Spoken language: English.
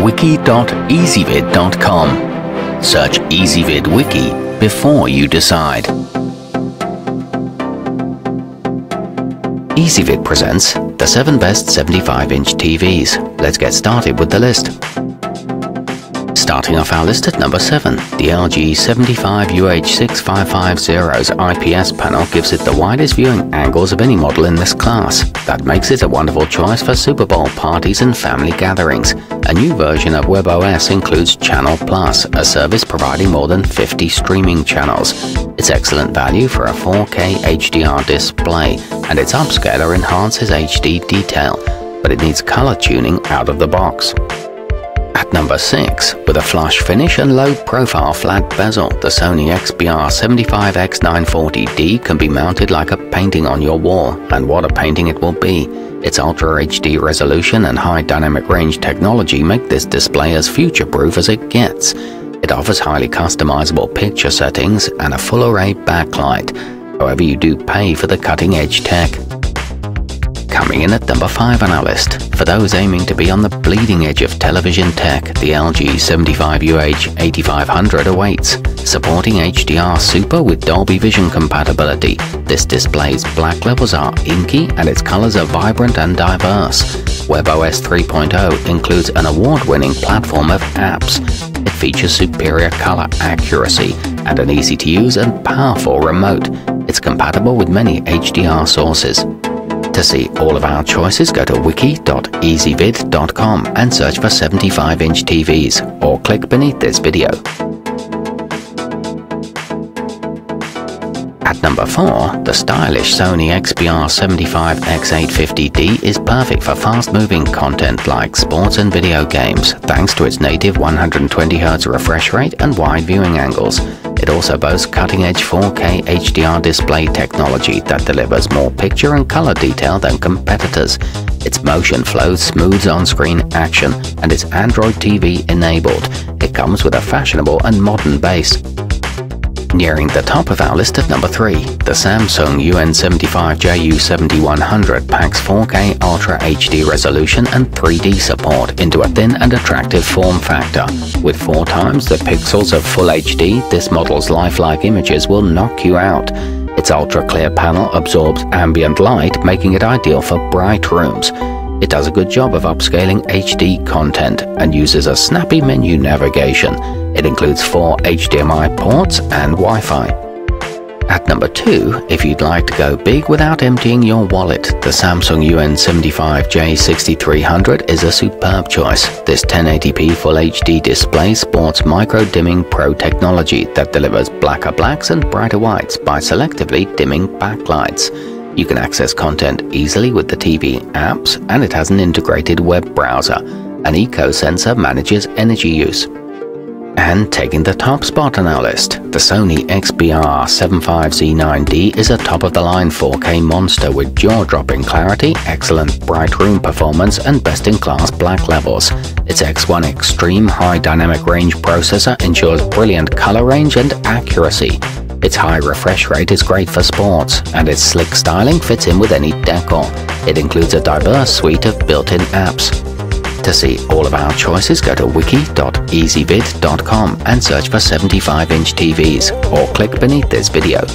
wiki.ezvid.com. Search Ezvid Wiki before you decide. Ezvid presents the 7 best 75-inch TVs. Let's get started with the list. Starting off our list at number 7, the LG 75UH6550's IPS panel gives it the widest viewing angles of any model in this class. That makes it a wonderful choice for Super Bowl parties and family gatherings. A new version of WebOS includes Channel Plus, a service providing more than 50 streaming channels. It's excellent value for a 4K HDR display, and its upscaler enhances HD detail, but it needs color tuning out of the box. At number 6, with a flush finish and low-profile flat bezel, the Sony XBR75X940D can be mounted like a painting on your wall, and what a painting it will be. Its Ultra HD resolution and high dynamic range technology make this display as future-proof as it gets. It offers highly customizable picture settings and a full-array backlight. However, you do pay for the cutting-edge tech. Coming in at number 5 on our list, for those aiming to be on the bleeding edge of television tech, the LG 75UH8500 awaits. Supporting HDR Super with Dolby Vision compatibility, this display's black levels are inky and its colors are vibrant and diverse. WebOS 3.0 includes an award-winning platform of apps. It features superior color accuracy and an easy-to-use and powerful remote. It's compatible with many HDR sources. To see all of our choices, go to wiki.ezvid.com and search for 75-inch TVs, or click beneath this video. At number 4, the stylish Sony XBR75X850D is perfect for fast-moving content like sports and video games, thanks to its native 120Hz refresh rate and wide viewing angles. It also boasts cutting-edge 4K HDR display technology that delivers more picture and color detail than competitors. Its motion flow smooths on-screen action, and it's Android TV enabled. It comes with a fashionable and modern base. Nearing the top of our list at number 3, the Samsung UN75JU7100 packs 4K Ultra HD resolution and 3D support into a thin and attractive form factor. With 4 times the pixels of Full HD, this model's lifelike images will knock you out. Its ultra-clear panel absorbs ambient light, making it ideal for bright rooms. It does a good job of upscaling HD content and uses a snappy menu navigation. It includes 4 HDMI ports and Wi-Fi. At number 2, if you'd like to go big without emptying your wallet, the Samsung UN75J6300 is a superb choice. This 1080p Full HD display sports micro-dimming pro technology that delivers blacker blacks and brighter whites by selectively dimming backlights. You can access content easily with the TV apps, and it has an integrated web browser. An eco sensor manages energy use. And taking the top spot on our list, the Sony XBR75Z9D is a top-of-the-line 4K monster with jaw-dropping clarity, excellent bright room performance, and best-in-class black levels. Its X1 Extreme High Dynamic Range processor ensures brilliant color range and accuracy. Its high refresh rate is great for sports, and its slick styling fits in with any decor. It includes a diverse suite of built-in apps. To see all of our choices, go to wiki.ezvid.com and search for 75-inch TVs, or click beneath this video.